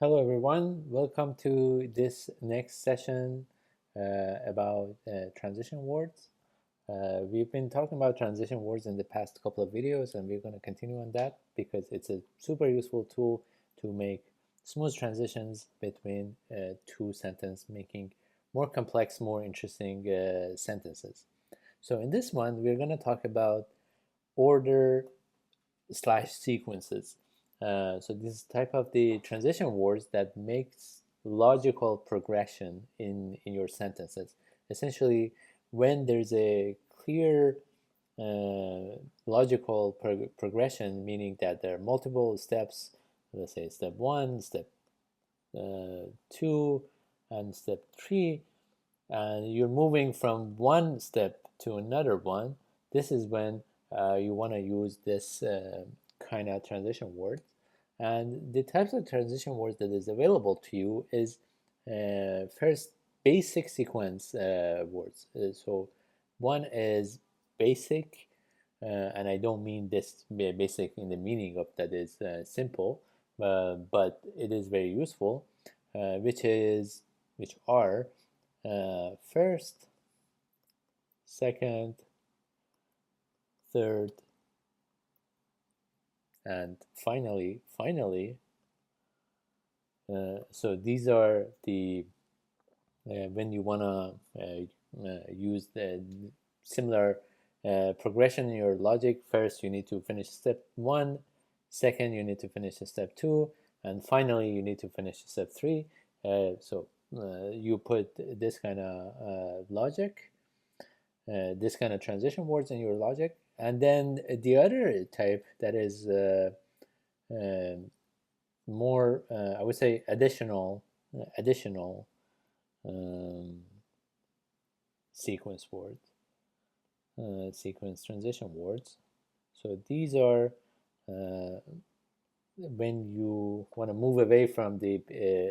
Hello everyone, welcome to this next session about transition words. We've been talking about transition words in the past couple of videos, and we're going to continue on that because it's a super useful tool to make smooth transitions between two sentences, making more complex, more interesting sentences. So in this one, we're going to talk about order slash sequences. So this type of the transition words that makes logical progression in your sentences. Essentially, when there's a clear logical progression, meaning that there are multiple steps, let's say step one, step two, and step three, and you're moving from one step to another one, this is when you want to use this kind of transition words. And the types of transition words that is available to you is first basic sequence words. So one is basic, and I don't mean this basic in the meaning of that is simple, but it is very useful, which are first, second, third, and finally. So these are the when you wanna use the similar progression in your logic. First, you need to finish step one. Second, you need to finish step two, and finally, you need to finish step three. So you put this kind of logic, this kind of transition words in your logic, and then the other type that is uh, more, I would say, additional um, sequence words, sequence transition words. So these are when you want to move away from the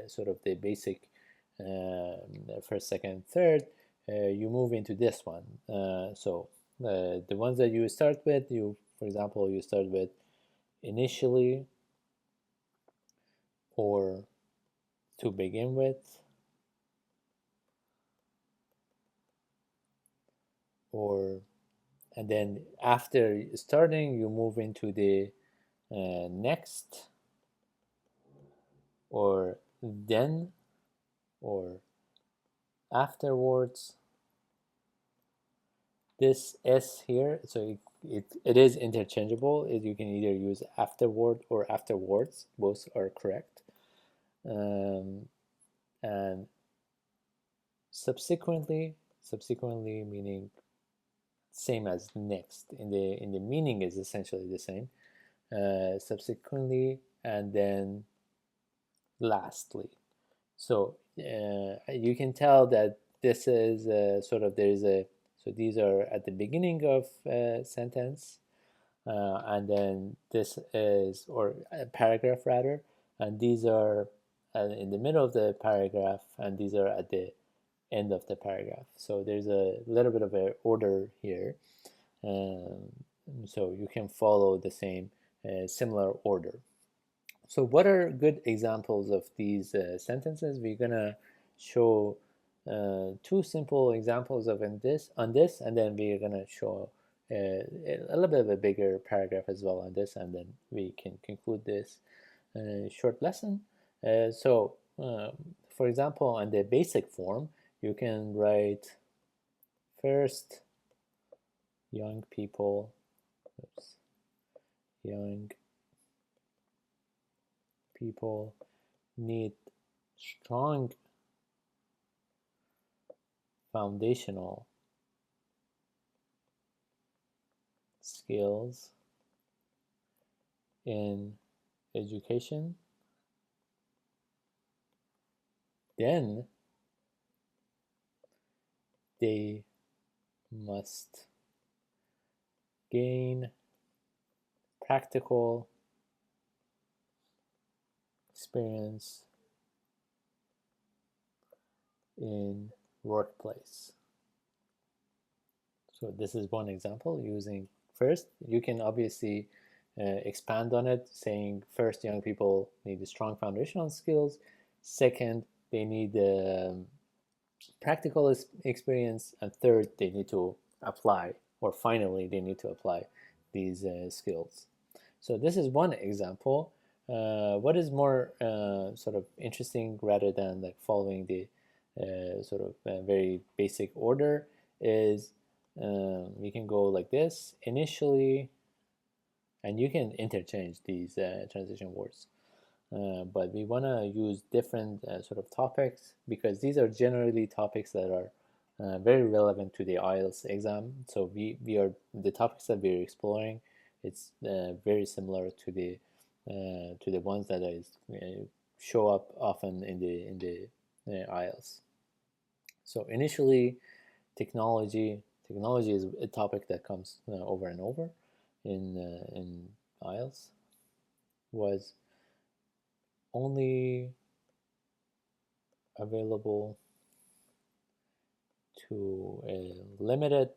sort of the basic first, second, third, you move into this one. So the ones that you start with, for example, you start with initially or to begin with, or and then after starting, you move into the next, or then, or afterwards. This S here, so it is interchangeable. You can either use afterward or afterwards. Both are correct. And subsequently meaning same as next. In the meaning is essentially the same. Subsequently, and then lastly. So you can tell that this is sort of so these are at the beginning of sentence, and then this is, or a paragraph rather, and these are in the middle of the paragraph, and these are at the end of the paragraph. So there's a little bit of an order here, um, so you can follow the same similar order. So what are good examples of these sentences? We're gonna show two simple examples of on this, and then we're gonna show a little bit of a bigger paragraph as well on this, and then we can conclude this short lesson. For example, on the basic form, you can write first, young people, young people need strong foundational skills in education. Then they must gain practical experience in workplace. So this is one example using first. You can obviously expand on it, saying first, young people need strong foundational skills. Second, they need practical experience, and third, they need to apply, or finally, they need to apply these skills. So this is one example. What is more sort of interesting, rather than like following the sort of very basic order, is we can go like this initially, and you can interchange these transition words. But we want to use different sort of topics, because these are generally topics that are very relevant to the IELTS exam. So we are the topics that we're exploring. It's very similar to the ones that show up often in the IELTS. So initially, technology is a topic that comes over and over in IELTS. Was only available to a limited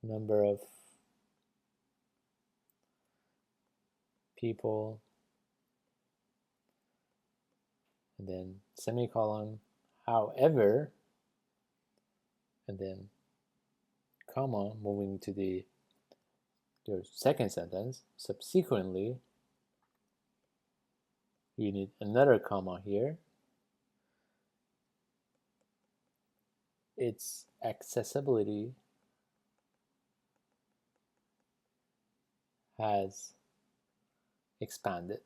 number of people, and then semicolon, however, and then comma, moving to your second sentence. Subsequently, you need another comma here. Its accessibility has expanded.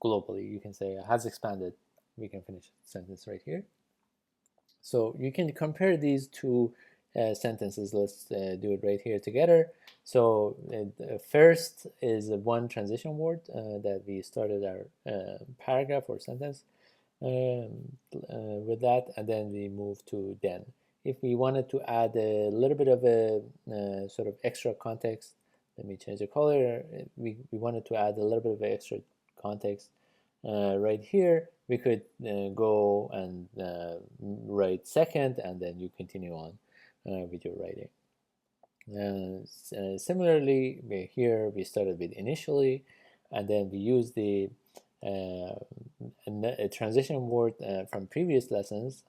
Globally, you can say has expanded. We can finish the sentence right here. So you can compare these two sentences. Let's do it right here together. So first is one transition word that we started our paragraph or sentence with that, and then we move to then. If we wanted to add a little bit of a sort of extra context, let me change the color. We wanted to add a little bit of extra context right here. We could go and write second, and then you continue on with your writing. Similarly, here we started with initially, and then we use the a transition word from previous lessons,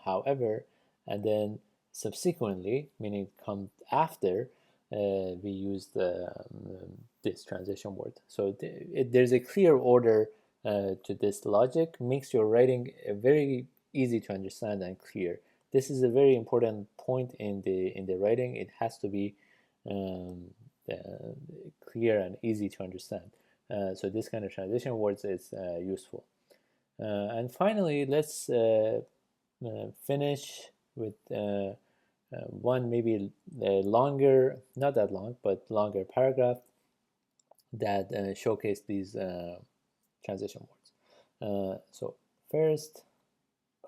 however, and then subsequently, meaning come after, we use this transition word. So there's a clear order to this logic, makes your writing very easy to understand and clear. This is a very important point in the writing. It has to be clear and easy to understand. So this kind of transition words is useful. And finally, let's finish with one maybe longer, not that long, but longer paragraph that showcase these transition words. So first,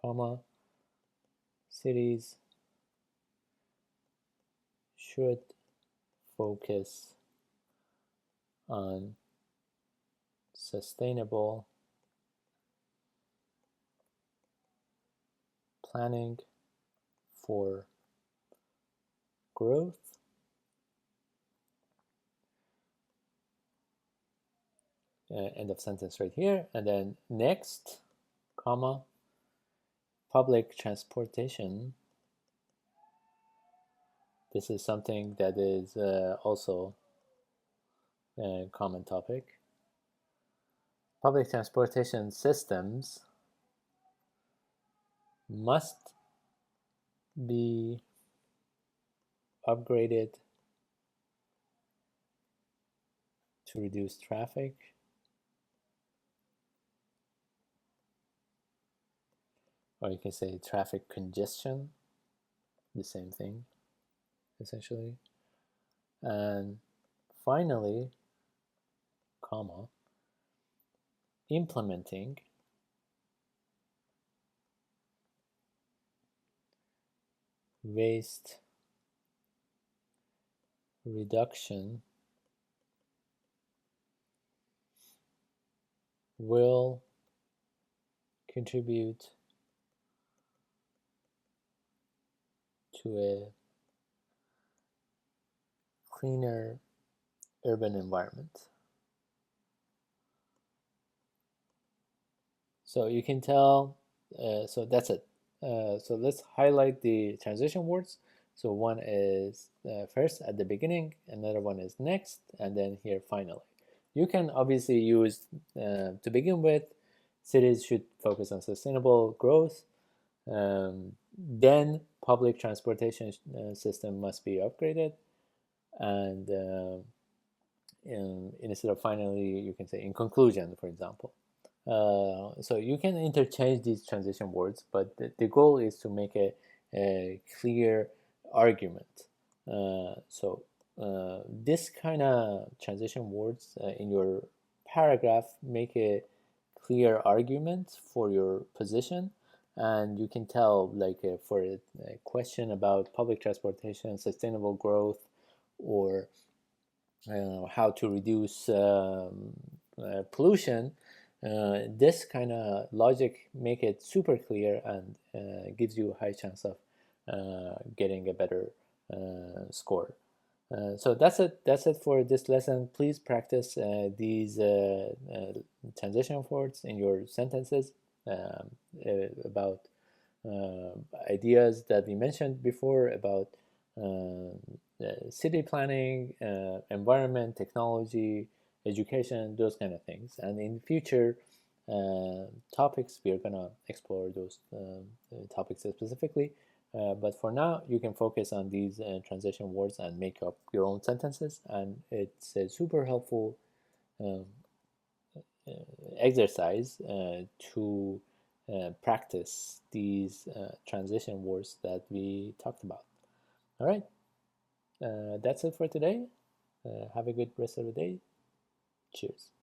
comma, cities should focus on sustainable planning for growth. End of sentence right here. And then next, comma, public transportation. This is something that is also a common topic. Public transportation systems must be upgraded to reduce traffic. Or you can say traffic congestion, the same thing, essentially. And finally, comma, implementing waste reduction will contribute to a cleaner urban environment. So you can tell, so that's it. So let's highlight the transition words. So one is first at the beginning, another one is next, and then here finally. You can obviously use, to begin with, cities should focus on sustainable growth. Then public transportation system must be upgraded. And instead of finally, you can say in conclusion, for example. So you can interchange these transition words, but the goal is to make a clear argument. This kind of transition words in your paragraph make a clear argument for your position, and you can tell, like, for a question about public transportation, sustainable growth, or how to reduce pollution. This kind of logic make it super clear and gives you a high chance of getting a better score. So that's it. That's it for this lesson. Please practice these transition words in your sentences about ideas that we mentioned before about city planning, environment, technology, education, those kind of things. And in future topics, we are going to explore those topics specifically. But for now, you can focus on these transition words and make up your own sentences. And it's a super helpful um, exercise to practice these transition words that we talked about. All right, that's it for today. Have a good rest of the day. Cheers.